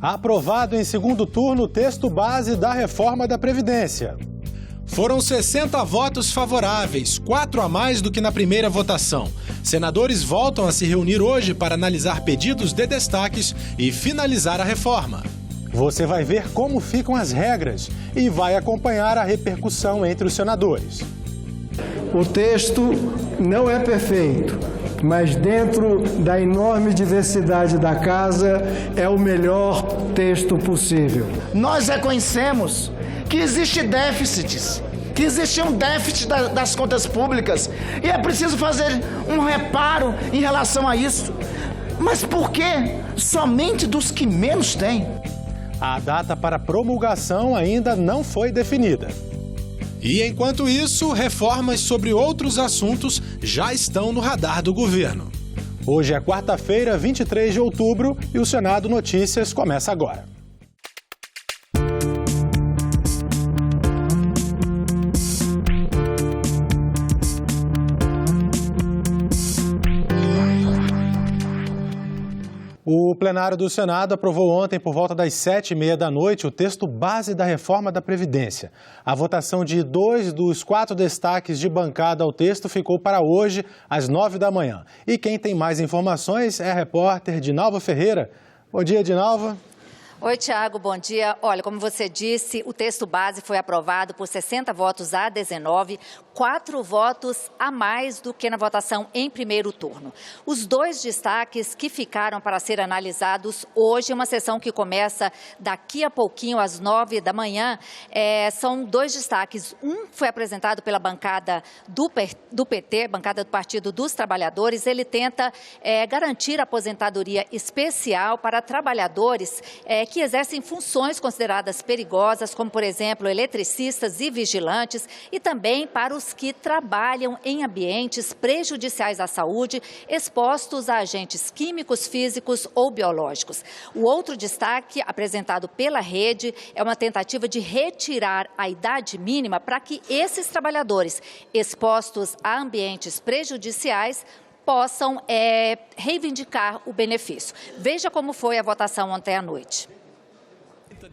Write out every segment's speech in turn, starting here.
Aprovado em segundo turno o texto base da reforma da Previdência. Foram 60 votos favoráveis, 4 a mais do que na primeira votação. Senadores voltam a se reunir hoje para analisar pedidos de destaques e finalizar a reforma. Você vai ver como ficam as regras e vai acompanhar a repercussão entre os senadores. O texto não é perfeito, mas dentro da enorme diversidade da casa é o melhor texto possível. Nós reconhecemos que existem déficits, que existe um déficit das contas públicas e é preciso fazer um reparo em relação a isso. Mas por que somente dos que menos têm? A data para promulgação ainda não foi definida. E enquanto isso, reformas sobre outros assuntos já estão no radar do governo. Hoje é quarta-feira, 23 de outubro, e o Senado Notícias começa agora. O plenário do Senado aprovou ontem, por volta das 7h30 da noite, o texto base da reforma da Previdência. A votação de 2 dos 4 destaques de bancada ao texto ficou para hoje, às 9 da manhã. E quem tem mais informações é a repórter Dinalva Ferreira. Bom dia, Dinalva. Oi, Tiago, bom dia. Olha, como você disse, o texto base foi aprovado por 60 votos a 19, 4 votos a mais do que na votação em primeiro turno. Os 2 destaques que ficaram para ser analisados hoje, uma sessão que começa daqui a pouquinho, às 9 da manhã, são 2 destaques. Um foi apresentado pela bancada do PT, bancada do Partido dos Trabalhadores. Ele tenta garantir a aposentadoria especial para trabalhadores que exercem funções consideradas perigosas, como, por exemplo, eletricistas e vigilantes, e também para os que trabalham em ambientes prejudiciais à saúde, expostos a agentes químicos, físicos ou biológicos. O outro destaque, apresentado pela rede, é uma tentativa de retirar a idade mínima para que esses trabalhadores expostos a ambientes prejudiciais possam reivindicar o benefício. Veja como foi a votação ontem à noite.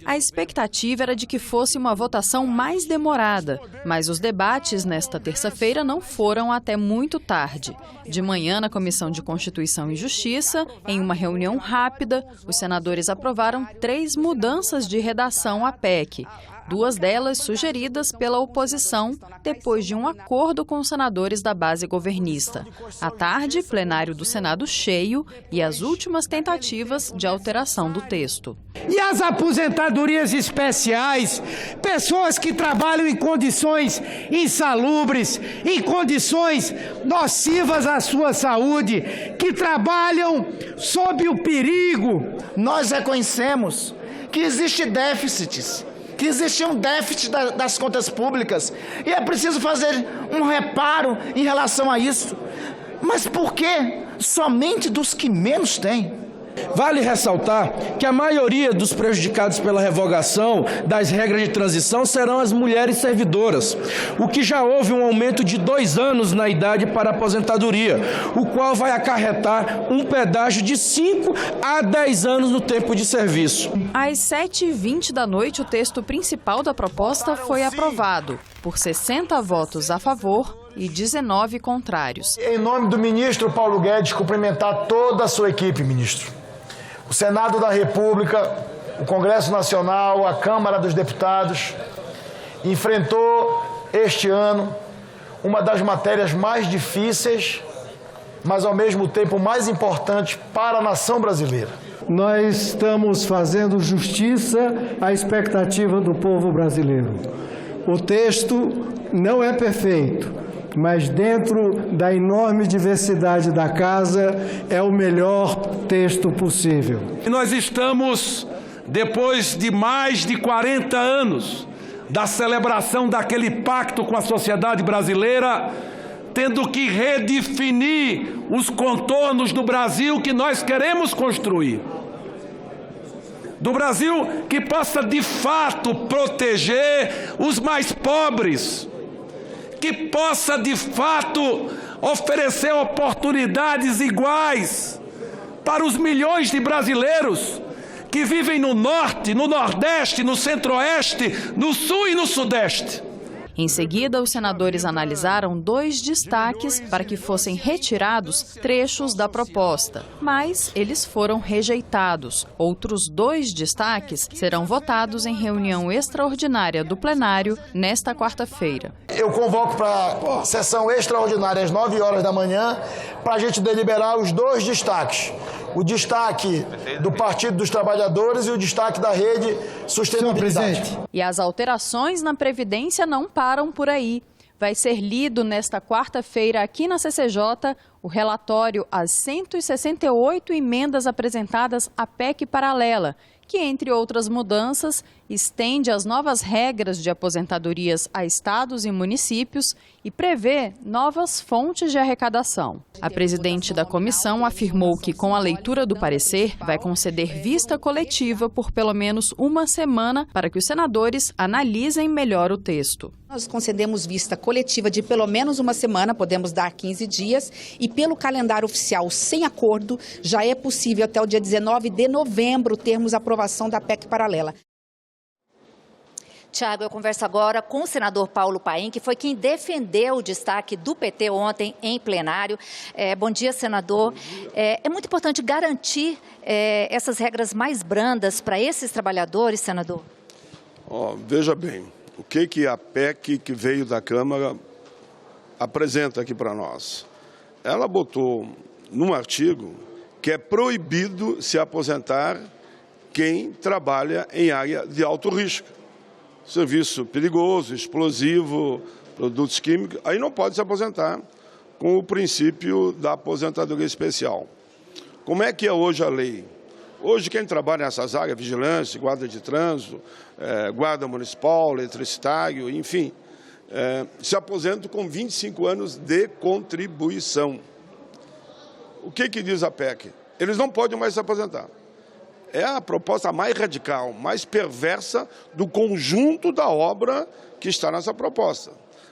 A expectativa era de que fosse uma votação mais demorada, mas os debates nesta terça-feira não foram até muito tarde. De manhã, na Comissão de Constituição e Justiça, em uma reunião rápida, os senadores aprovaram 3 mudanças de redação à PEC. 2 delas sugeridas pela oposição, depois de um acordo com os senadores da base governista. À tarde, plenário do Senado cheio e as últimas tentativas de alteração do texto. E as aposentadorias especiais, pessoas que trabalham em condições insalubres, em condições nocivas à sua saúde, que trabalham sob o perigo. Nós reconhecemos que existem déficits, que existe um déficit das contas públicas e é preciso fazer um reparo em relação a isso. Mas por que somente dos que menos têm? Vale ressaltar que a maioria dos prejudicados pela revogação das regras de transição serão as mulheres servidoras, o que já houve um aumento de 2 anos na idade para a aposentadoria, o qual vai acarretar um pedágio de 5 a 10 anos no tempo de serviço. Às 7h20 da noite, o texto principal da proposta foi aprovado, por 60 votos a favor e 19 contrários. Em nome do ministro Paulo Guedes, cumprimentar toda a sua equipe, ministro. O Senado da República, o Congresso Nacional, a Câmara dos Deputados, enfrentou este ano uma das matérias mais difíceis, mas ao mesmo tempo mais importantes para a nação brasileira. Nós estamos fazendo justiça à expectativa do povo brasileiro. O texto não é perfeito, mas dentro da enorme diversidade da casa é o melhor texto possível. E nós estamos, depois de mais de 40 anos da celebração daquele pacto com a sociedade brasileira, tendo que redefinir os contornos do Brasil que nós queremos construir. Do Brasil que possa, de fato, proteger os mais pobres, que possa, de fato, oferecer oportunidades iguais para os milhões de brasileiros que vivem no Norte, no Nordeste, no Centro-Oeste, no Sul e no Sudeste. Em seguida, os senadores analisaram 2 destaques para que fossem retirados trechos da proposta, mas eles foram rejeitados. Outros 2 destaques serão votados em reunião extraordinária do plenário nesta quarta-feira. Eu convoco para a sessão extraordinária às 9 horas da manhã para a gente deliberar os 2 destaques. O destaque do Partido dos Trabalhadores e o destaque da Rede Sustentabilidade. E as alterações na Previdência não param por aí. Vai ser lido nesta quarta-feira aqui na CCJ o relatório às 168 emendas apresentadas à PEC paralela, que, entre outras mudanças, estende as novas regras de aposentadorias a estados e municípios e prevê novas fontes de arrecadação. A presidente da comissão afirmou que, com a leitura do parecer, vai conceder vista coletiva por pelo menos uma semana para que os senadores analisem melhor o texto. Nós concedemos vista coletiva de pelo menos uma semana, podemos dar 15 dias, e pelo calendário oficial sem acordo, já é possível até o dia 19 de novembro termos a aprovação da PEC paralela. Tiago, eu converso agora com o senador Paulo Paim, que foi quem defendeu o destaque do PT ontem em plenário. Bom dia, senador. É muito importante garantir essas regras mais brandas para esses trabalhadores, senador? Veja bem, o que a PEC que veio da Câmara apresenta aqui para nós? Ela botou num artigo que é proibido se aposentar quem trabalha em área de alto risco. Serviço perigoso, explosivo, produtos químicos, aí não pode se aposentar com o princípio da aposentadoria especial. Como é que é hoje a lei? Hoje quem trabalha nessas áreas, vigilância, guarda de trânsito, guarda municipal, eletricitário, enfim, se aposenta com 25 anos de contribuição. O que diz a PEC? Eles não podem mais se aposentar. É a proposta mais radical, mais perversa do conjunto da obra que está nessa proposta.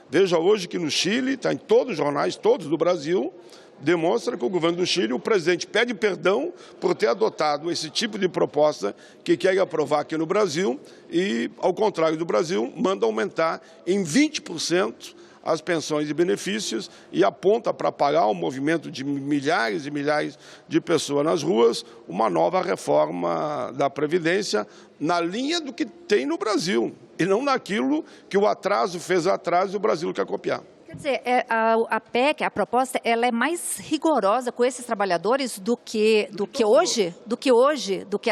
Veja hoje que no Chile, está em todos os jornais, todos do Brasil, demonstra que o governo do Chile, o presidente pede perdão por ter adotado esse tipo de proposta que quer aprovar aqui no Brasil e, ao contrário do Brasil, manda aumentar em 20% as pensões e benefícios e aponta para pagar um movimento de milhares e milhares de pessoas nas ruas uma nova reforma da Previdência na linha do que tem no Brasil e não naquilo que o atraso fez atraso e o Brasil quer copiar. Quer dizer, a PEC, a proposta, ela é mais rigorosa com esses trabalhadores do que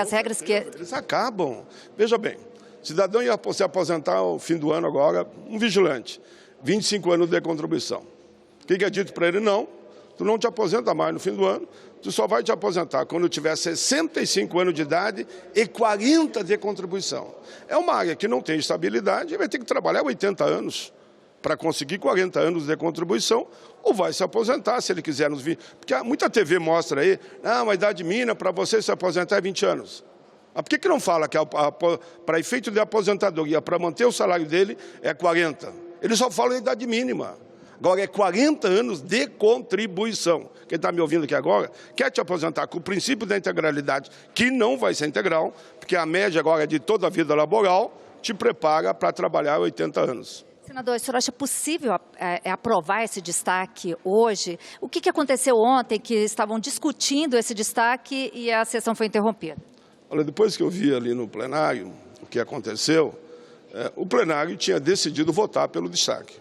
as regras que... Eles acabam. Veja bem, cidadão ia se aposentar ao fim do ano agora, um vigilante, 25 anos de contribuição. O que é dito para ele? Não, tu não te aposenta mais no fim do ano, tu só vai te aposentar quando tiver 65 anos de idade e 40 de contribuição. É uma área que não tem estabilidade e vai ter que trabalhar 80 anos para conseguir 40 anos de contribuição, ou vai se aposentar, se ele quiser nos 20. Porque muita TV mostra aí, a idade mínima para você se aposentar é 20 anos. Por que não fala que para efeito de aposentadoria, para manter o salário dele, é 40? Eles só falam da idade mínima. Agora é 40 anos de contribuição. Quem está me ouvindo aqui agora, quer te aposentar com o princípio da integralidade, que não vai ser integral, porque a média agora de toda a vida laboral te prepara para trabalhar 80 anos. Senador, o senhor acha possível aprovar esse destaque hoje? O que aconteceu ontem que estavam discutindo esse destaque e a sessão foi interrompida? Olha, depois que eu vi ali no plenário o que aconteceu, o plenário tinha decidido votar pelo destaque,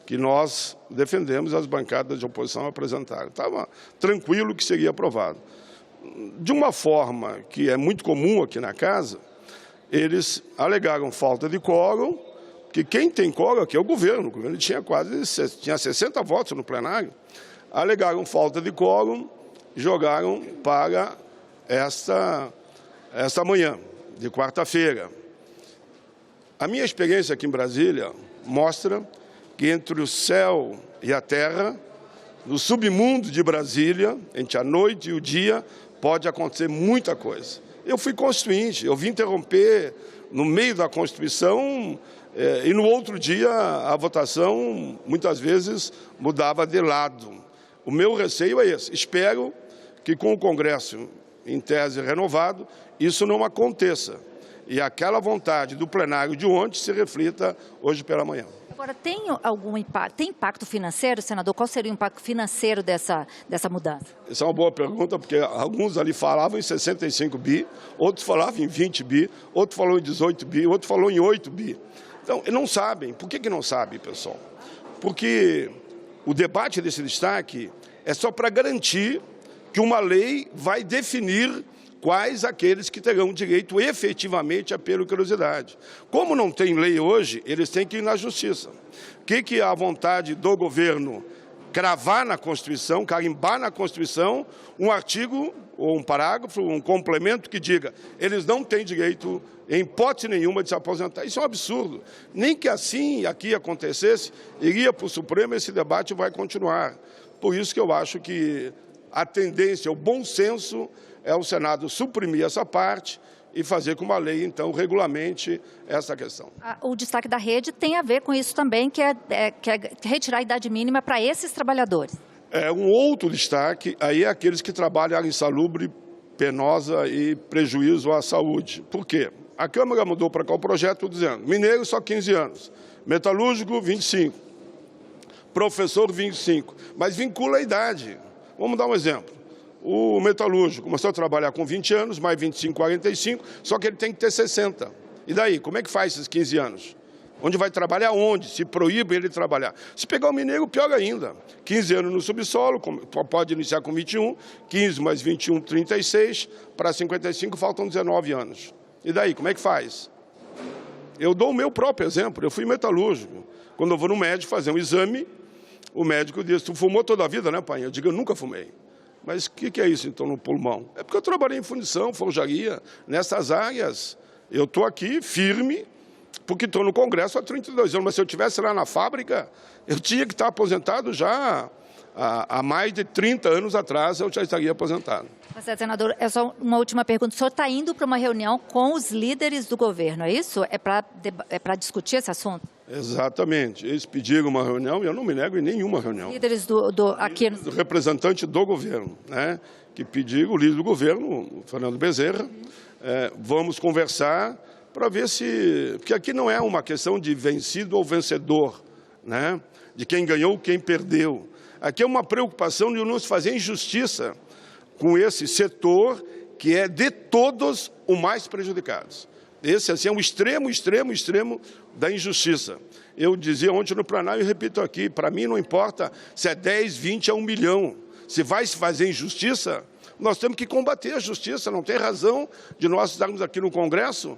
que nós defendemos, as bancadas de oposição apresentaram. Estava tranquilo que seria aprovado. De uma forma que é muito comum aqui na casa, eles alegaram falta de quórum, que quem tem quórum aqui é o governo tinha 60 votos no plenário, alegaram falta de quórum, jogaram para esta manhã, de quarta-feira. A minha experiência aqui em Brasília mostra que entre o céu e a terra, no submundo de Brasília, entre a noite e o dia, pode acontecer muita coisa. Eu fui constituinte, eu vim interromper no meio da Constituição e no outro dia a votação muitas vezes mudava de lado. O meu receio é esse. Espero que com o Congresso em tese renovado isso não aconteça. E aquela vontade do plenário de ontem se reflita hoje pela manhã. Agora, tem algum impacto, tem impacto financeiro, senador? Qual seria o impacto financeiro dessa mudança? Essa é uma boa pergunta, porque alguns ali falavam em 65 bi, outros falavam em 20 bi, outro falou em 18 bi, outro falou em 8 bi. Então, não sabem. Por que não sabem, pessoal? Porque o debate desse destaque é só para garantir que uma lei vai definir quais aqueles que terão direito efetivamente à periculosidade. Como não tem lei hoje, eles têm que ir na justiça. O que é a vontade do governo? Cravar na Constituição, carimbar na Constituição um artigo ou um parágrafo, um complemento que diga eles não têm direito, em hipótese nenhuma, de se aposentar. Isso é um absurdo. Nem que assim aqui acontecesse, iria para o Supremo e esse debate vai continuar. Por isso que eu acho que a tendência, o bom senso, é o Senado suprimir essa parte e fazer com uma lei, então, regulamente essa questão. O destaque da rede tem a ver com isso também, que é retirar a idade mínima para esses trabalhadores. Um outro destaque aí é aqueles que trabalham em área insalubre, penosa e prejuízo à saúde. Por quê? A Câmara mudou para cá o projeto dizendo, mineiro só 15 anos, metalúrgico 25, professor 25, mas vincula a idade. Vamos dar um exemplo. O metalúrgico começou a trabalhar com 20 anos, mais 25, 45, só que ele tem que ter 60. E daí, como é que faz esses 15 anos? Onde vai trabalhar? Onde? Se proíbe ele trabalhar. Se pegar o mineiro, pior ainda. 15 anos no subsolo, pode iniciar com 21, 15 mais 21, 36, para 55 faltam 19 anos. E daí, como é que faz? Eu dou o meu próprio exemplo, eu fui metalúrgico. Quando eu vou no médico fazer um exame, o médico diz, tu fumou toda a vida, né, pai? Eu digo, eu nunca fumei. Mas o que é isso, então, no pulmão? É porque eu trabalhei em fundição, forjaria, nessas áreas. Eu estou aqui firme, porque estou no Congresso há 32 anos. Mas se eu estivesse lá na fábrica, eu tinha que estar aposentado já há mais de 30 anos atrás, eu já estaria aposentado. Senador, é só uma última pergunta. O senhor está indo para uma reunião com os líderes do governo, é isso? É para discutir esse assunto? Exatamente. Eles pediram uma reunião e eu não me nego em nenhuma reunião. Líderes aqui no... Do representante do governo, né? Que pediram, o líder do governo, o Fernando Bezerra, vamos conversar para ver se... Porque aqui não é uma questão de vencido ou vencedor, né? De quem ganhou ou quem perdeu. Aqui é uma preocupação de não se fazer injustiça com esse setor que é de todos o mais prejudicados. Esse assim, é um extremo da injustiça. Eu dizia ontem no plenário e repito aqui, para mim não importa se é 10, 20 ou 1 milhão. Se vai se fazer injustiça, nós temos que combater a justiça. Não tem razão de nós estarmos aqui no Congresso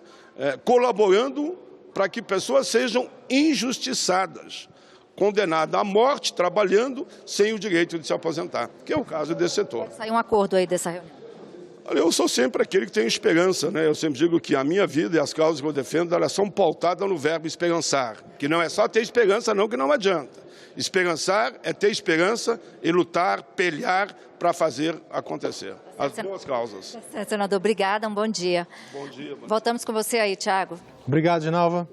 colaborando para que pessoas sejam injustiçadas, condenadas à morte, trabalhando sem o direito de se aposentar, que é o caso desse setor. Saiu um acordo aí dessa reunião. Olha, eu sou sempre aquele que tem esperança, né? Eu sempre digo que a minha vida e as causas que eu defendo, elas são pautadas no verbo esperançar, que não é só ter esperança não, que não adianta. Esperançar é ter esperança e lutar, pelear para fazer acontecer as boas causas. Senador, obrigada, um bom dia. Bom dia. Voltamos com você aí, Thiago. Obrigado, Ginalva.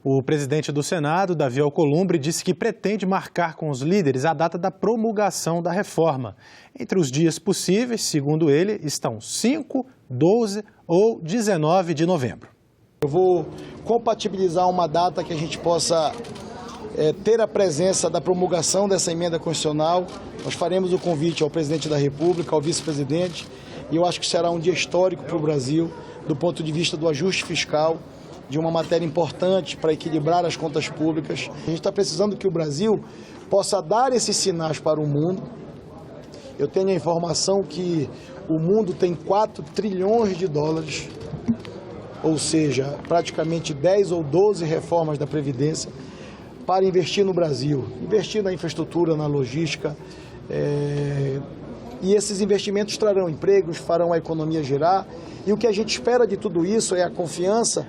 O presidente do Senado, Davi Alcolumbre, disse que pretende marcar com os líderes a data da promulgação da reforma. Entre os dias possíveis, segundo ele, estão 5, 12 ou 19 de novembro. Eu vou compatibilizar uma data que a gente possa ter a presença da promulgação dessa emenda constitucional. Nós faremos o convite ao presidente da República, ao vice-presidente, e eu acho que será um dia histórico para o Brasil, do ponto de vista do ajuste fiscal, de uma matéria importante para equilibrar as contas públicas. A gente está precisando que o Brasil possa dar esses sinais para o mundo. Eu tenho a informação que o mundo tem 4 trilhões de dólares, ou seja, praticamente 10 ou 12 reformas da Previdência, para investir no Brasil, investir na infraestrutura, na logística, e esses investimentos trarão empregos, farão a economia girar, e o que a gente espera de tudo isso é a confiança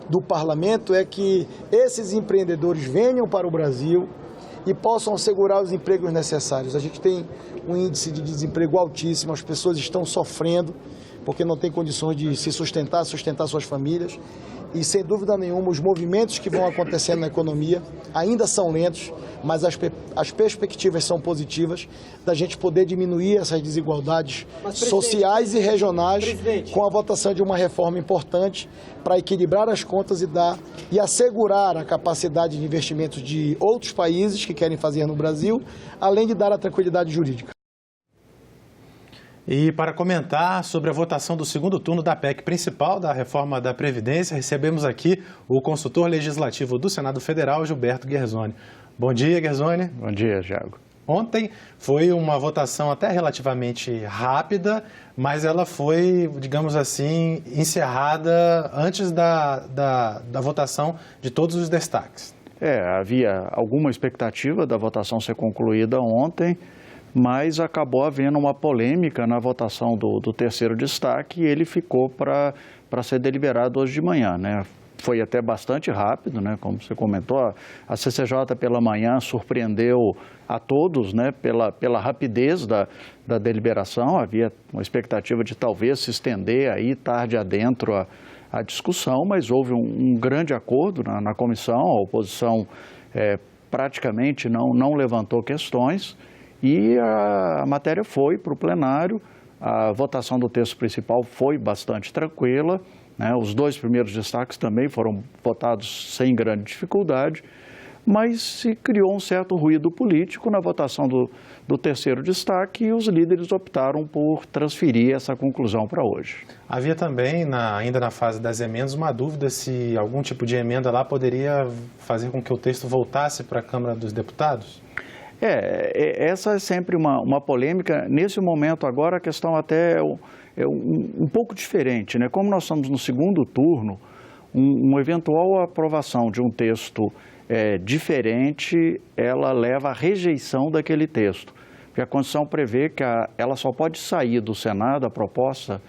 do parlamento, é que esses empreendedores venham para o Brasil e possam assegurar os empregos necessários. A gente tem um índice de desemprego altíssimo, as pessoas estão sofrendo porque não tem condições de se sustentar suas famílias. E, sem dúvida nenhuma, os movimentos que vão acontecendo na economia ainda são lentos, mas as perspectivas são positivas da gente poder diminuir essas desigualdades sociais e regionais com a votação de uma reforma importante para equilibrar as contas e assegurar a capacidade de investimentos de outros países que querem fazer no Brasil, além de dar a tranquilidade jurídica. E para comentar sobre a votação do segundo turno da PEC principal da reforma da Previdência, recebemos aqui o consultor legislativo do Senado Federal, Gilberto Guerzoni. Bom dia, Guerzoni. Bom dia, Thiago. Ontem foi uma votação até relativamente rápida, mas ela foi, digamos assim, encerrada antes da votação de todos os destaques. Havia alguma expectativa da votação ser concluída ontem, mas acabou havendo uma polêmica na votação do terceiro destaque e ele ficou para ser deliberado hoje de manhã, né? Foi até bastante rápido, né? Como você comentou, a CCJ pela manhã surpreendeu a todos, né? Pela rapidez da deliberação. Havia uma expectativa de talvez se estender aí tarde adentro a discussão, mas houve um grande acordo na comissão, a oposição praticamente não levantou questões. E a matéria foi para o plenário, a votação do texto principal foi bastante tranquila, né? Os dois primeiros destaques também foram votados sem grande dificuldade, mas se criou um certo ruído político na votação do terceiro destaque e os líderes optaram por transferir essa conclusão para hoje. Havia também, ainda na fase das emendas, uma dúvida se algum tipo de emenda lá poderia fazer com que o texto voltasse para a Câmara dos Deputados? Essa é sempre uma polêmica. Nesse momento agora a questão até é um pouco diferente, né? Como nós estamos no segundo turno, uma eventual aprovação de um texto diferente, ela leva à rejeição daquele texto. Porque a Constituição prevê que ela só pode sair do Senado, a proposta,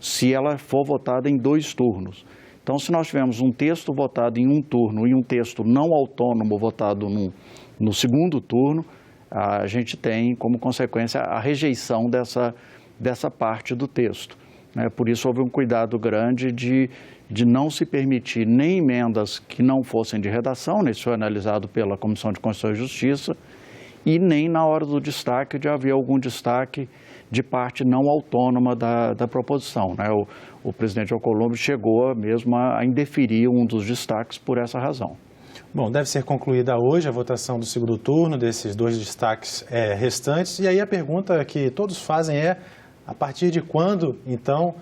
se ela for votada em 2 turnos. Então, se nós tivermos um texto votado em um turno e um texto não autônomo votado no segundo turno, a gente tem como consequência a rejeição dessa parte do texto, né? Por isso houve um cuidado grande de não se permitir nem emendas que não fossem de redação, né? Isso foi analisado pela Comissão de Constituição e Justiça, e nem na hora do destaque de haver algum destaque de parte não autônoma da proposição, né? O presidente Alcolumbre chegou mesmo a indeferir um dos destaques por essa razão. Bom, deve ser concluída hoje a votação do segundo turno desses 2 destaques restantes. E aí a pergunta que todos fazem é, a partir de quando, então,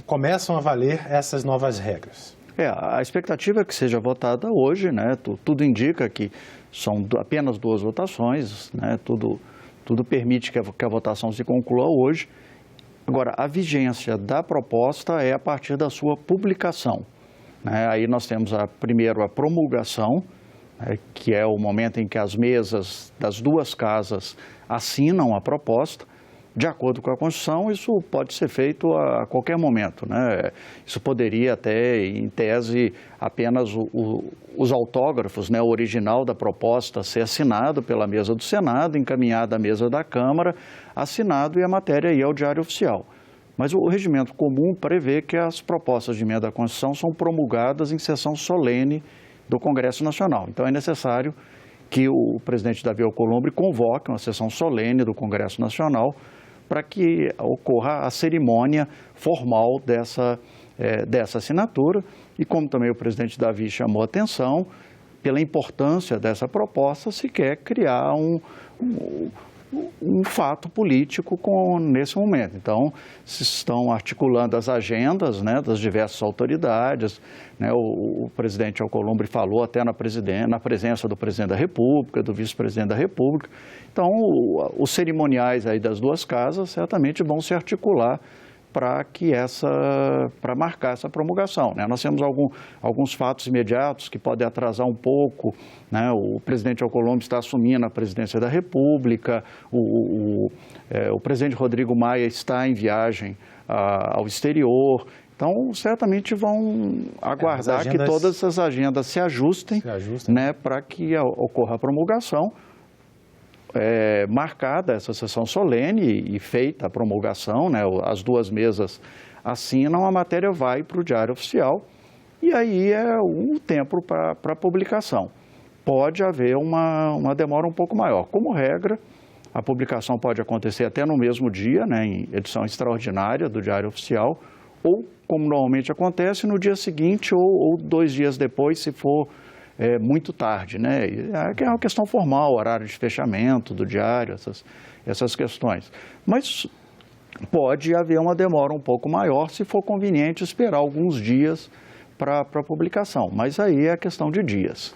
começam a valer essas novas regras? A expectativa é que seja votada hoje, né? Tudo indica que são apenas 2 votações, né? Tudo permite que a votação se conclua hoje. Agora, a vigência da proposta é a partir da sua publicação. Aí nós temos primeiro a promulgação, que é o momento em que as mesas das 2 casas assinam a proposta. De acordo com a Constituição, isso pode ser feito a qualquer momento, né? Isso poderia até, em tese, apenas os autógrafos, né, o original da proposta ser assinado pela mesa do Senado, encaminhado à mesa da Câmara, assinado e a matéria ir ao Diário Oficial. Mas o regimento comum prevê que as propostas de emenda à Constituição são promulgadas em sessão solene do Congresso Nacional. Então é necessário que o presidente Davi Alcolumbre convoque uma sessão solene do Congresso Nacional para que ocorra a cerimônia formal dessa assinatura. E como também o presidente Davi chamou a atenção, pela importância dessa proposta, se quer criar um fato político nesse momento. Então, se estão articulando as agendas, né, das diversas autoridades, né? O presidente Alcolumbre falou até na presença do presidente da República, do vice-presidente da República. Então, os cerimoniais aí das 2 casas certamente vão se articular para marcar essa promulgação, né? Nós temos alguns fatos imediatos que podem atrasar um pouco, né? O presidente Alcolumbre está assumindo a presidência da República, o presidente Rodrigo Maia está em viagem ao exterior. Então, certamente vão aguardar que todas essas agendas se ajustem. Né, para que ocorra a promulgação. marcada essa sessão solene e feita a promulgação, né, as duas mesas assinam, a matéria vai para o Diário Oficial e aí é o tempo para publicação. Pode haver uma demora um pouco maior. Como regra, a publicação pode acontecer até no mesmo dia, né, em edição extraordinária do Diário Oficial, ou, como normalmente acontece, no dia seguinte ou 2 dias depois, se for muito tarde, né? É uma questão formal, horário de fechamento do diário, essas questões. Mas pode haver uma demora um pouco maior se for conveniente esperar alguns dias para a publicação, mas aí é questão de dias.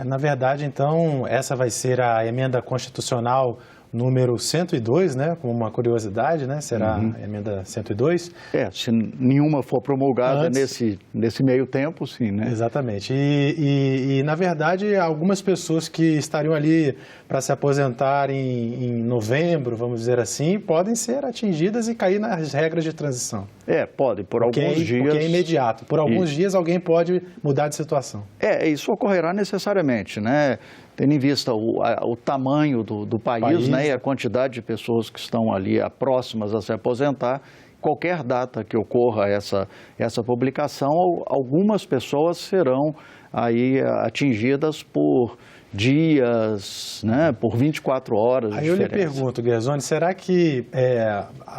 Na verdade, então, essa vai ser a emenda constitucional número 102, né? Como uma curiosidade, né? Será a emenda 102? Se nenhuma for promulgada nesse meio tempo, sim, né? Exatamente. E, na verdade, algumas pessoas que estariam ali para se aposentar em novembro, vamos dizer assim, podem ser atingidas e cair nas regras de transição. Pode, por alguns dias. Porque é imediato. Por alguns dias alguém pode mudar de situação. Isso ocorrerá necessariamente, né? Tendo em vista o tamanho do país, né, e a quantidade de pessoas que estão ali próximas a se aposentar, qualquer data que ocorra essa publicação, algumas pessoas serão aí atingidas por dias, né, por 24 horas. Aí eu lhe pergunto, Guerzoni, será que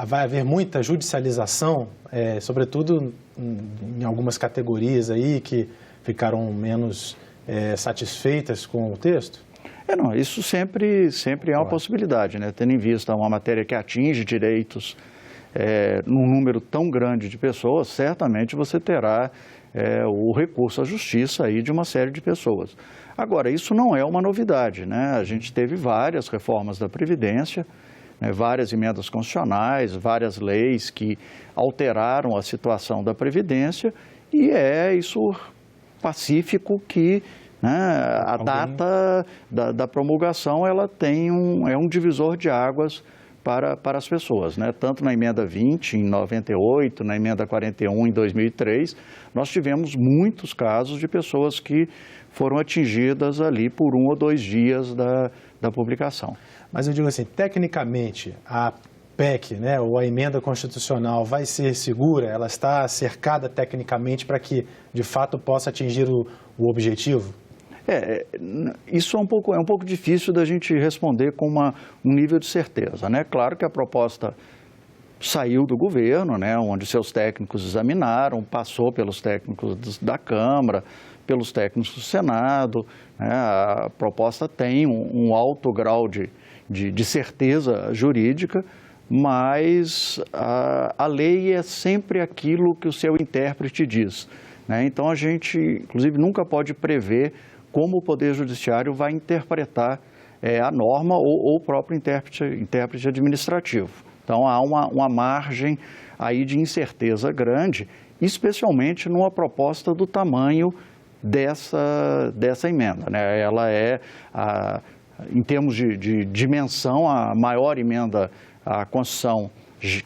vai haver muita judicialização, sobretudo em algumas categorias aí que ficaram menos satisfeitas com o texto? Não, isso sempre é uma possibilidade, né? Tendo em vista uma matéria que atinge direitos num número tão grande de pessoas, certamente você terá o recurso à justiça aí de uma série de pessoas. Agora, isso não é uma novidade, né? A gente teve várias reformas da Previdência, né, várias emendas constitucionais, várias leis que alteraram a situação da Previdência e isso pacífico que, né, a data da promulgação ela tem um divisor de águas para as pessoas, né? Tanto na emenda 20 em 98, na emenda 41 em 2003, nós tivemos muitos casos de pessoas que foram atingidas ali por 1 ou 2 dias da publicação. Mas eu digo assim, tecnicamente a PEC, né, ou a emenda constitucional vai ser segura? Ela está cercada tecnicamente para que, de fato, possa atingir o objetivo? Isso é um pouco difícil da gente responder com um nível de certeza, né? Claro que a proposta saiu do governo, né, onde seus técnicos examinaram, passou pelos técnicos da Câmara, pelos técnicos do Senado, né? A proposta tem um alto grau de certeza jurídica, mas a lei é sempre aquilo que o seu intérprete diz, né? Então a gente, inclusive, nunca pode prever como o Poder Judiciário vai interpretar a norma ou o próprio intérprete administrativo. Então há uma margem aí de incerteza grande, especialmente numa proposta do tamanho dessa emenda, né? Ela em termos de dimensão, a maior emenda à Constituição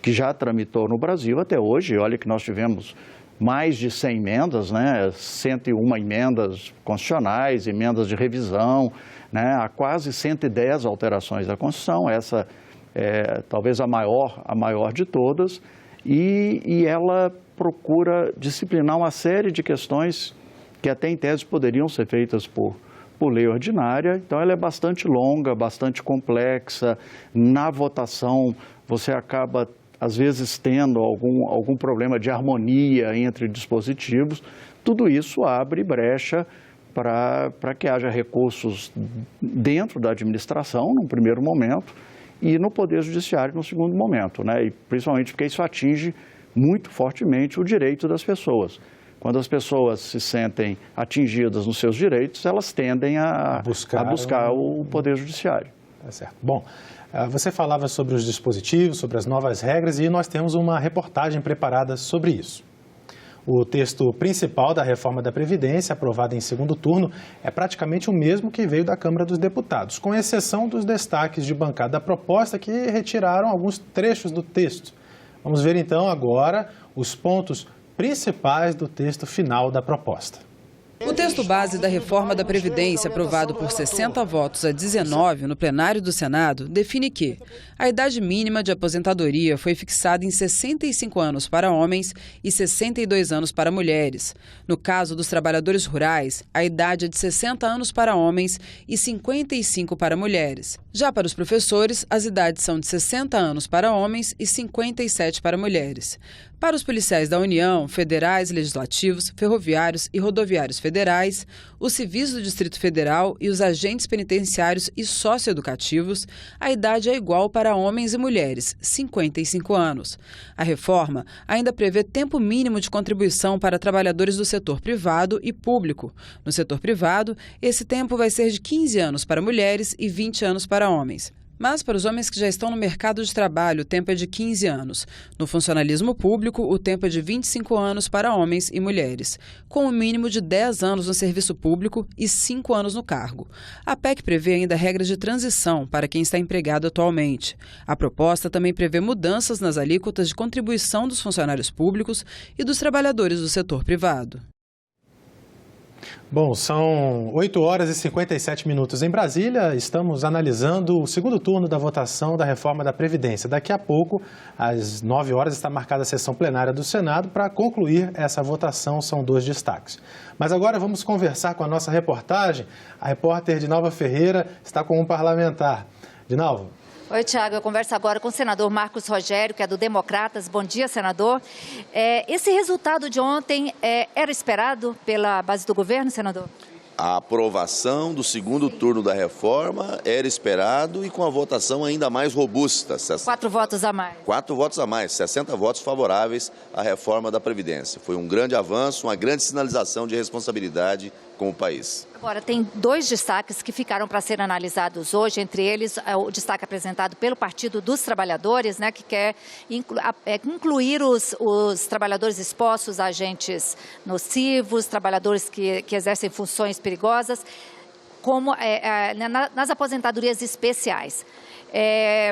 que já tramitou no Brasil até hoje. Olha que nós tivemos mais de 100 emendas, né? 101 emendas constitucionais, emendas de revisão, né? Há quase 110 alterações da Constituição. Essa é talvez a maior de todas, e ela procura disciplinar uma série de questões que até em tese poderiam ser feitas por lei ordinária. Então ela é bastante longa, bastante complexa. Na votação você acaba às vezes tendo algum problema de harmonia entre dispositivos. Tudo isso abre brecha para que haja recursos dentro da administração, num primeiro momento, e no Poder Judiciário, no segundo momento, né? E principalmente porque isso atinge muito fortemente o direito das pessoas. Quando as pessoas se sentem atingidas nos seus direitos, elas tendem a buscar o Poder Judiciário. Tá certo. Bom, você falava sobre os dispositivos, sobre as novas regras, e nós temos uma reportagem preparada sobre isso. O texto principal da reforma da Previdência, aprovada em segundo turno, é praticamente o mesmo que veio da Câmara dos Deputados, com exceção dos destaques de bancada da proposta que retiraram alguns trechos do texto. Vamos ver então agora os pontos principais do texto final da proposta. O texto base da reforma da Previdência, aprovado por 60 votos a 19 no plenário do Senado, define que a idade mínima de aposentadoria foi fixada em 65 anos para homens e 62 anos para mulheres. No caso dos trabalhadores rurais, a idade é de 60 anos para homens e 55 para mulheres. Já para os professores, as idades são de 60 anos para homens e 57 para mulheres. Para os policiais da União, federais, legislativos, ferroviários e rodoviários federais, os civis do Distrito Federal e os agentes penitenciários e socioeducativos, a idade é igual para homens e mulheres, 55 anos. A reforma ainda prevê tempo mínimo de contribuição para trabalhadores do setor privado e público. No setor privado, esse tempo vai ser de 15 anos para mulheres e 20 anos para homens. Mas para os homens que já estão no mercado de trabalho, o tempo é de 15 anos. No funcionalismo público, o tempo é de 25 anos para homens e mulheres, com o mínimo de 10 anos no serviço público e 5 anos no cargo. A PEC prevê ainda regras de transição para quem está empregado atualmente. A proposta também prevê mudanças nas alíquotas de contribuição dos funcionários públicos e dos trabalhadores do setor privado. Bom, são 8 horas e 57 minutos em Brasília. Estamos analisando o segundo turno da votação da reforma da Previdência. Daqui a pouco, às 9 horas, está marcada a sessão plenária do Senado para concluir essa votação. São 2 destaques. Mas agora vamos conversar com a nossa reportagem. A repórter Dinalva Ferreira está com um parlamentar. Dinalva. Oi, Tiago. Eu converso agora com o senador Marcos Rogério, que é do Democratas. Bom dia, senador. Esse resultado de ontem era esperado pela base do governo, senador? A aprovação do segundo turno da reforma era esperado e com a votação ainda mais robusta. 4 votos a mais. 4 votos a mais, 60 votos favoráveis à reforma da Previdência. Foi um grande avanço, uma grande sinalização de responsabilidade com o país. Agora, tem 2 destaques que ficaram para ser analisados hoje, entre eles o destaque apresentado pelo Partido dos Trabalhadores, né, que quer incluir os trabalhadores expostos a agentes nocivos, trabalhadores que exercem funções perigosas, como nas aposentadorias especiais.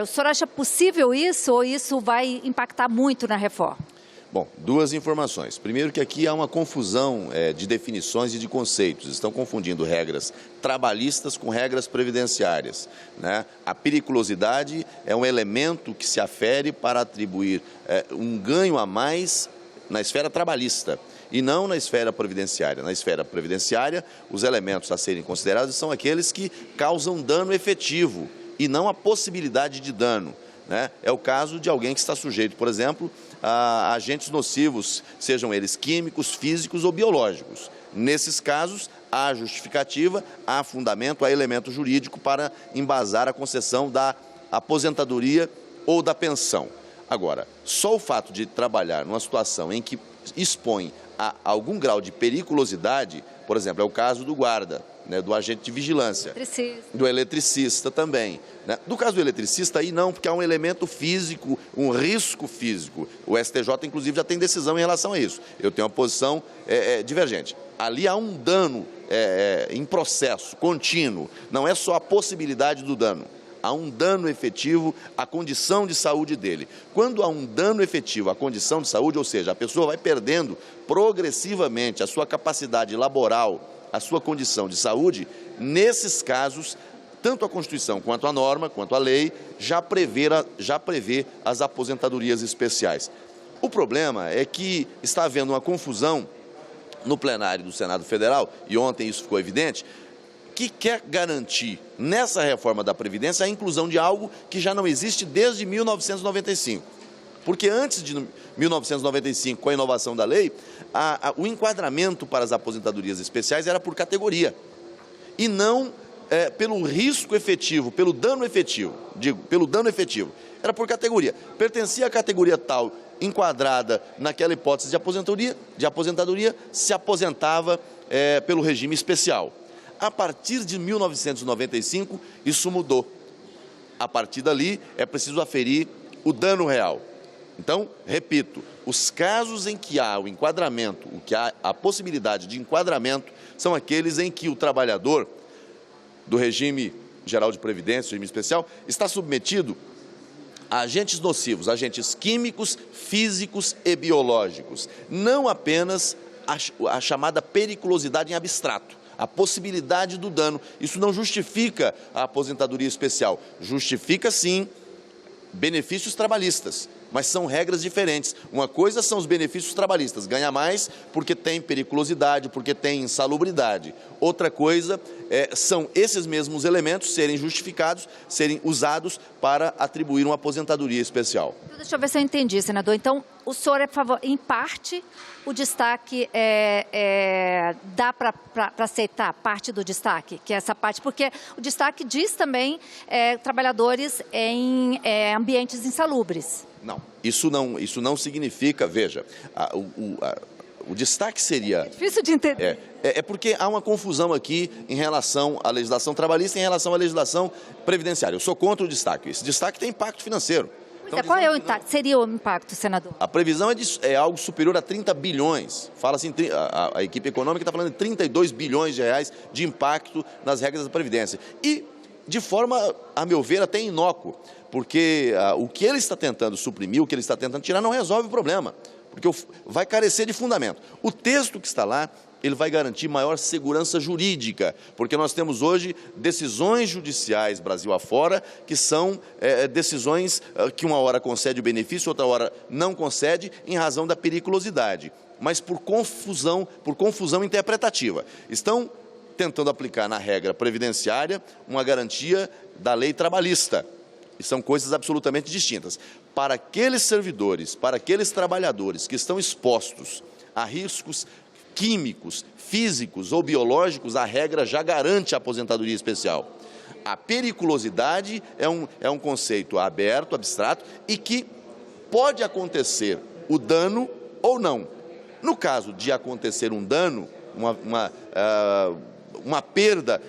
O senhor acha possível isso ou isso vai impactar muito na reforma? Bom, 2 informações. Primeiro que aqui há uma confusão de definições e de conceitos. Estão confundindo regras trabalhistas com regras previdenciárias, né? A periculosidade é um elemento que se afere para atribuir um ganho a mais na esfera trabalhista e não na esfera previdenciária. Na esfera previdenciária, os elementos a serem considerados são aqueles que causam dano efetivo e não a possibilidade de dano, né? É o caso de alguém que está sujeito, por exemplo, a agentes nocivos, sejam eles químicos, físicos ou biológicos. Nesses casos, há justificativa, há fundamento, há elemento jurídico para embasar a concessão da aposentadoria ou da pensão. Agora, só o fato de trabalhar numa situação em que expõe a algum grau de periculosidade, por exemplo, é o caso do guarda, né, do agente de vigilância, do eletricista também. Né? Do caso do eletricista, aí não, porque há um elemento físico, um risco físico. O STJ, inclusive, já tem decisão em relação a isso. Eu tenho uma posição divergente. Ali há um dano em processo, contínuo. Não é só a possibilidade do dano. Há um dano efetivo à condição de saúde dele. Quando há um dano efetivo à condição de saúde, ou seja, a pessoa vai perdendo progressivamente a sua capacidade laboral, a sua condição de saúde, nesses casos, tanto a Constituição quanto a norma, quanto a lei, já prevê as aposentadorias especiais. O problema é que está havendo uma confusão no plenário do Senado Federal, e ontem isso ficou evidente, que quer garantir nessa reforma da Previdência a inclusão de algo que já não existe desde 1995. Porque antes de 1995, com a inovação da lei, o enquadramento para as aposentadorias especiais era por categoria e não pelo risco efetivo, pelo dano efetivo, pelo dano efetivo. Era por categoria. Pertencia à categoria tal, enquadrada naquela hipótese de aposentadoria, se aposentava pelo regime especial. A partir de 1995, isso mudou. A partir dali, é preciso aferir o dano real. Então, repito, os casos em que há o enquadramento, o que há a possibilidade de enquadramento, são aqueles em que o trabalhador do regime geral de previdência, regime especial, está submetido a agentes nocivos, agentes químicos, físicos e biológicos, não apenas a chamada periculosidade em abstrato, a possibilidade do dano. Isso não justifica a aposentadoria especial. Justifica, sim, benefícios trabalhistas, mas são regras diferentes. Uma coisa são os benefícios trabalhistas, ganha mais porque tem periculosidade, porque tem insalubridade. Outra coisa são esses mesmos elementos serem justificados, serem usados para atribuir uma aposentadoria especial. Deixa eu ver se eu entendi, senador. Então, o senhor é a favor, em parte, o destaque dá para aceitar parte do destaque, que é essa parte, porque o destaque diz também trabalhadores em ambientes insalubres. Não, isso não significa, veja, o destaque seria... É difícil de entender. É porque há uma confusão aqui em relação à legislação trabalhista e em relação à legislação previdenciária. Eu sou contra o destaque. Esse destaque tem impacto financeiro. Então, qual seria o impacto, senador? A previsão é algo superior a 30 bilhões. Fala assim, a equipe econômica está falando de 32 bilhões de reais de impacto nas regras da Previdência. E, de forma, a meu ver, até inócuo, porque o que ele está tentando suprimir, o que ele está tentando tirar, não resolve o problema, porque vai carecer de fundamento. O texto que está lá, ele vai garantir maior segurança jurídica, porque nós temos hoje decisões judiciais Brasil afora, que são decisões que uma hora concede o benefício, outra hora não concede, em razão da periculosidade, mas por confusão interpretativa. Estão tentando aplicar na regra previdenciária uma garantia da lei trabalhista, e são coisas absolutamente distintas. Para aqueles servidores, para aqueles trabalhadores que estão expostos a riscos químicos, físicos ou biológicos, a regra já garante a aposentadoria especial. A periculosidade é um conceito aberto, abstrato, e que pode acontecer o dano ou não. No caso de acontecer um dano, uma perda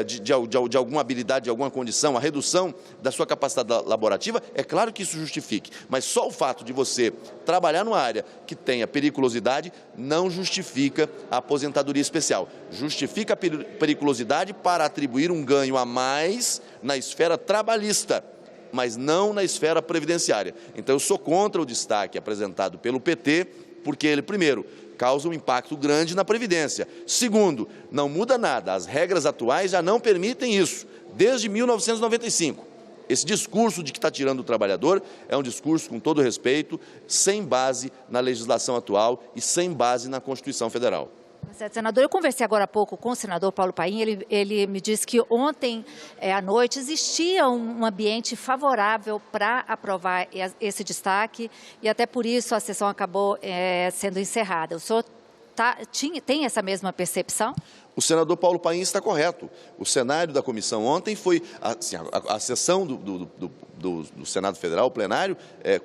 de alguma habilidade, de alguma condição, a redução da sua capacidade laborativa, é claro que isso justifique. Mas só o fato de você trabalhar numa área que tenha periculosidade não justifica a aposentadoria especial. Justifica a periculosidade para atribuir um ganho a mais na esfera trabalhista, mas não na esfera previdenciária. Então eu sou contra o destaque apresentado pelo PT, porque ele, primeiro, causa um impacto grande na Previdência. Segundo, não muda nada, as regras atuais já não permitem isso, desde 1995. Esse discurso de que está tirando o trabalhador é um discurso, com todo respeito, sem base na legislação atual e sem base na Constituição Federal. Certo, senador, eu conversei agora há pouco com o senador Paulo Paim, ele me disse que ontem à noite existia um ambiente favorável para aprovar esse destaque e até por isso a sessão acabou sendo encerrada. O senhor tem essa mesma percepção? O senador Paulo Paim está correto. O cenário da comissão ontem foi, assim, a sessão do Senado Federal, o plenário,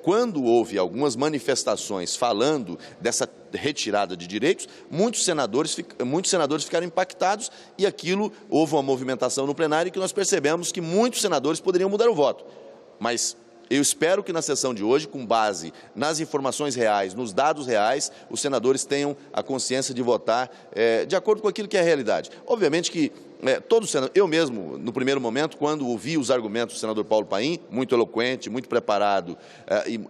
quando houve algumas manifestações falando dessa retirada de direitos, muitos senadores ficaram impactados e aquilo, houve uma movimentação no plenário que nós percebemos que muitos senadores poderiam mudar o voto. Mas eu espero que na sessão de hoje, com base nas informações reais, nos dados reais, os senadores tenham a consciência de votar de acordo com aquilo que é a realidade. Obviamente que todos os senadores, eu mesmo, no primeiro momento, quando ouvi os argumentos do senador Paulo Paim, muito eloquente, muito preparado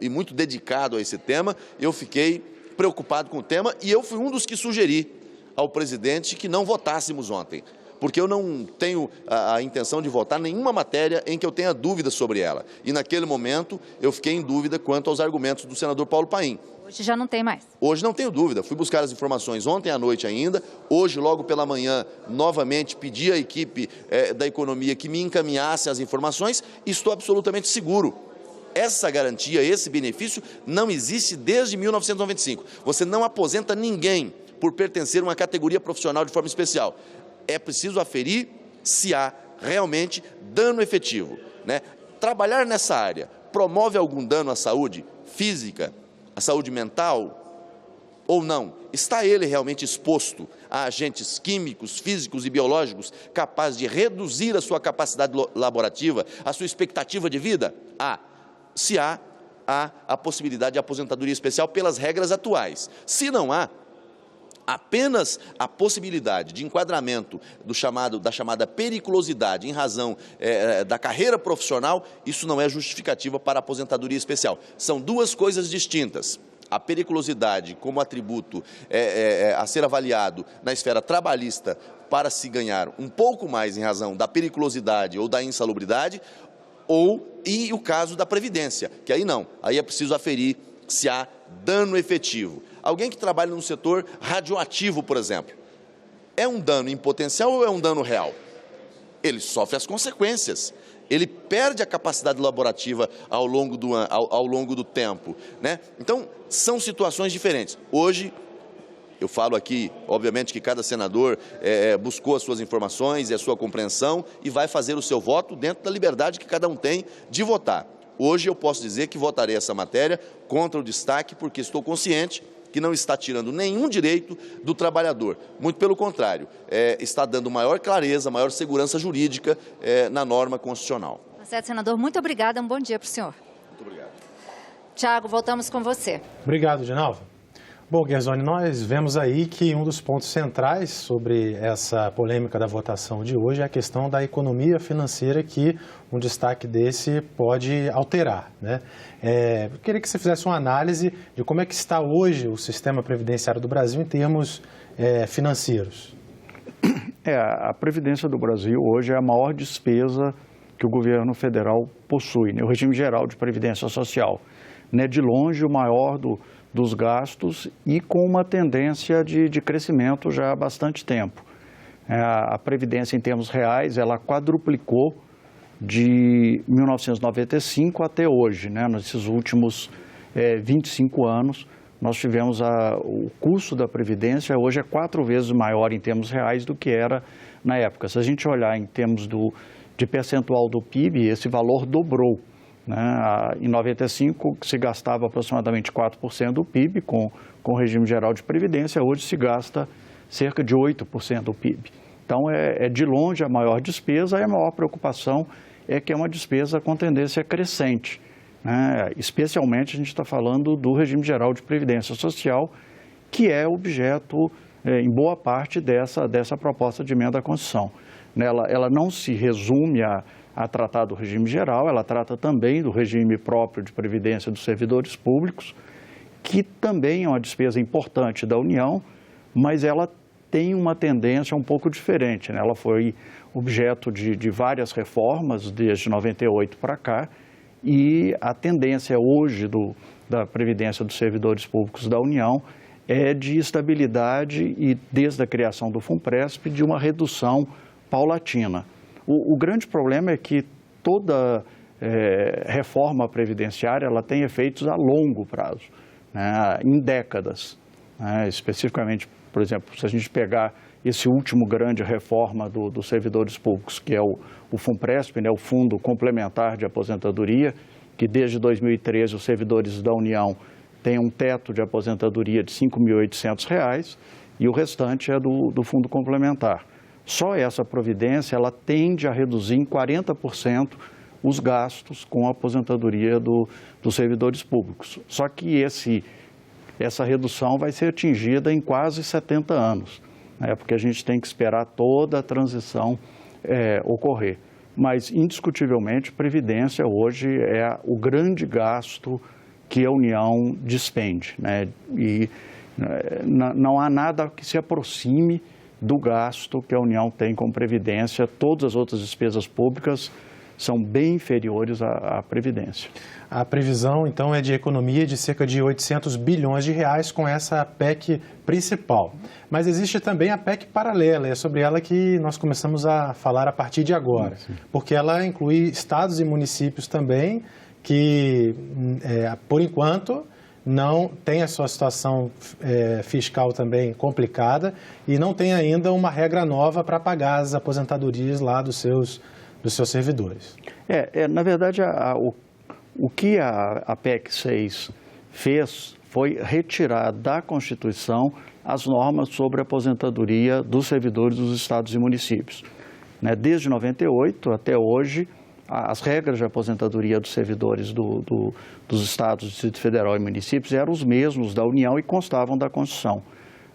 e muito dedicado a esse tema, eu fiquei preocupado com o tema e eu fui um dos que sugeri ao presidente que não votássemos ontem, porque eu não tenho a intenção de votar nenhuma matéria em que eu tenha dúvidas sobre ela. E naquele momento eu fiquei em dúvida quanto aos argumentos do senador Paulo Paim. Hoje já não tem mais? Hoje não tenho dúvida. Fui buscar as informações ontem à noite ainda. Hoje, logo pela manhã, novamente pedi à equipe da economia que me encaminhasse as informações e estou absolutamente seguro. Essa garantia, esse benefício não existe desde 1995. Você não aposenta ninguém por pertencer a uma categoria profissional de forma especial. É preciso aferir se há realmente dano efetivo, né? Trabalhar nessa área promove algum dano à saúde física, à saúde mental ou não? Está ele realmente exposto a agentes químicos, físicos e biológicos capazes de reduzir a sua capacidade laborativa, a sua expectativa de vida? Se há a possibilidade de aposentadoria especial pelas regras atuais. Se não há, apenas a possibilidade de enquadramento da chamada periculosidade em razão da carreira profissional, isso não é justificativa para a aposentadoria especial. São duas coisas distintas. a periculosidade como atributo a ser avaliado na esfera trabalhista para se ganhar um pouco mais em razão da periculosidade ou da insalubridade, e o caso da Previdência, que aí não, aí é preciso aferir se há dano efetivo. Alguém que trabalha no setor radioativo, por exemplo, é um dano em potencial ou é um dano real? Ele sofre as consequências. Ele perde a capacidade laborativa ao longo do tempo, né? Então, são situações diferentes. Hoje, eu falo aqui, obviamente, que cada senador buscou as suas informações e a sua compreensão e vai fazer o seu voto dentro da liberdade que cada um tem de votar. Hoje eu posso dizer que votarei essa matéria contra o destaque, porque estou consciente que não está tirando nenhum direito do trabalhador. Muito pelo contrário, está dando maior clareza, maior segurança jurídica na norma constitucional. Tá certo, senador. Muito obrigada. Um bom dia para o senhor. Muito obrigado. Tiago, voltamos com você. Obrigado, Dinalva. Bom, Guerzoni, nós vemos aí que um dos pontos centrais sobre essa polêmica da votação de hoje é a questão da economia financeira, que um destaque desse pode alterar, né? Eu queria que você fizesse uma análise de como é que está hoje o sistema previdenciário do Brasil em termos financeiros. A Previdência do Brasil hoje é a maior despesa que o governo federal possui, né? O regime geral de previdência social, né? De longe o maior dos gastos e com uma tendência de crescimento já há bastante tempo. A Previdência, em termos reais, ela quadruplicou de 1995 até hoje, né? Nesses últimos 25 anos, nós tivemos o custo da Previdência hoje é 4 vezes maior em termos reais do que era na época. Se a gente olhar em termos de percentual do PIB, esse valor dobrou. Em 95 se gastava aproximadamente 4% do PIB com o regime geral de previdência, hoje se gasta cerca de 8% do PIB. Então é de longe a maior despesa e a maior preocupação é que é uma despesa com tendência crescente, né? Especialmente a gente está falando do regime geral de previdência social, que é objeto em boa parte dessa proposta de emenda à Constituição. Ela não se resume a tratar do regime geral, ela trata também do regime próprio de previdência dos servidores públicos, que também é uma despesa importante da União, mas ela tem uma tendência um pouco diferente, né? Ela foi objeto de várias reformas desde 98 para cá, e a tendência hoje da previdência dos servidores públicos da União é de estabilidade e, desde a criação do FUNPRESP, de uma redução paulatina. O grande problema é que toda reforma previdenciária ela tem efeitos a longo prazo, né, em décadas. Né? Especificamente, por exemplo, se a gente pegar esse último grande reforma dos servidores públicos, que é o FUNPRESP, né, o Fundo Complementar de Aposentadoria, que desde 2013 os servidores da União têm um teto de aposentadoria de R$ 5.800 e o restante é do Fundo Complementar. Só essa providência, ela tende a reduzir em 40% os gastos com a aposentadoria dos servidores públicos. Só que essa redução vai ser atingida em quase 70 anos, né? Porque a gente tem que esperar toda a transição ocorrer. Mas, indiscutivelmente, previdência hoje é o grande gasto que a União despende, né? E não há nada que se aproxime do gasto que a União tem com Previdência. Todas as outras despesas públicas são bem inferiores à Previdência. A previsão, então, é de economia de cerca de 800 bilhões de reais com essa PEC principal. Mas existe também a PEC paralela, é sobre ela que nós começamos a falar a partir de agora. Sim. Porque ela inclui estados e municípios também que, por enquanto, não tem a sua situação fiscal também complicada e não tem ainda uma regra nova para pagar as aposentadorias lá dos seus servidores. Na verdade, o que a PEC 6 fez foi retirar da Constituição as normas sobre a aposentadoria dos servidores dos estados e municípios. Desde 98 até hoje, as regras de aposentadoria dos servidores dos estados, Distrito Federal e municípios eram os mesmos da União e constavam da Constituição.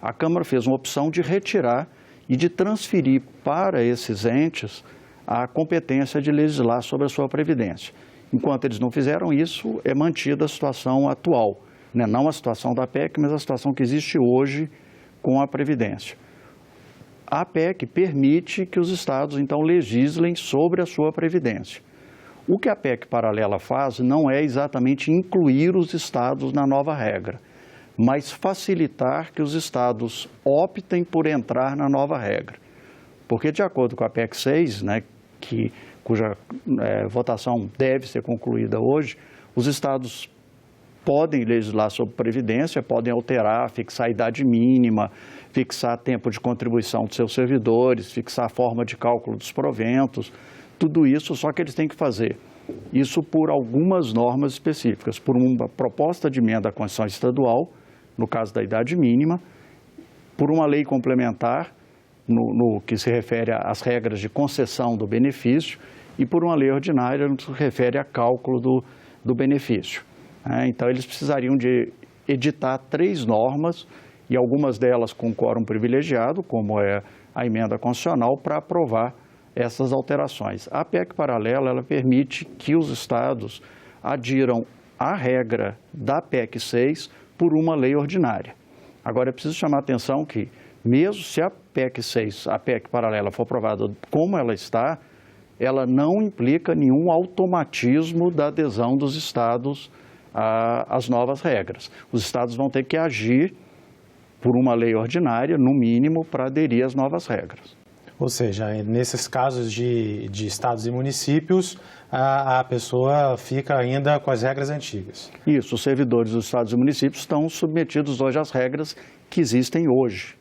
A Câmara fez uma opção de retirar e de transferir para esses entes a competência de legislar sobre a sua previdência. Enquanto eles não fizeram isso, é mantida a situação atual. né? Não a situação da PEC, mas a situação que existe hoje com a Previdência. A PEC permite que os estados, então, legislem sobre a sua Previdência. O que a PEC paralela faz não é exatamente incluir os estados na nova regra, mas facilitar que os estados optem por entrar na nova regra. Porque, de acordo com a PEC 6, né, cuja votação deve ser concluída hoje, os estados podem legislar sobre Previdência, podem alterar, fixar a idade mínima, fixar tempo de contribuição dos seus servidores, fixar a forma de cálculo dos proventos, tudo isso, só que eles têm que fazer isso por algumas normas específicas, por uma proposta de emenda à Constituição Estadual, no caso da idade mínima, por uma lei complementar, no que se refere às regras de concessão do benefício, e por uma lei ordinária, no que se refere a cálculo do benefício. Então, eles precisariam de editar 3 normas, e algumas delas com quórum privilegiado, como é a emenda constitucional, para aprovar essas alterações. A PEC paralela, ela permite que os estados adiram à regra da PEC 6 por uma lei ordinária. Agora, é preciso chamar a atenção que, mesmo se a PEC 6, a PEC paralela, for aprovada como ela está, ela não implica nenhum automatismo da adesão dos estados às novas regras. Os estados vão ter que agir por uma lei ordinária, no mínimo, para aderir às novas regras. Ou seja, nesses casos de estados e municípios, a pessoa fica ainda com as regras antigas. Isso, os servidores dos estados e municípios estão submetidos hoje às regras que existem hoje.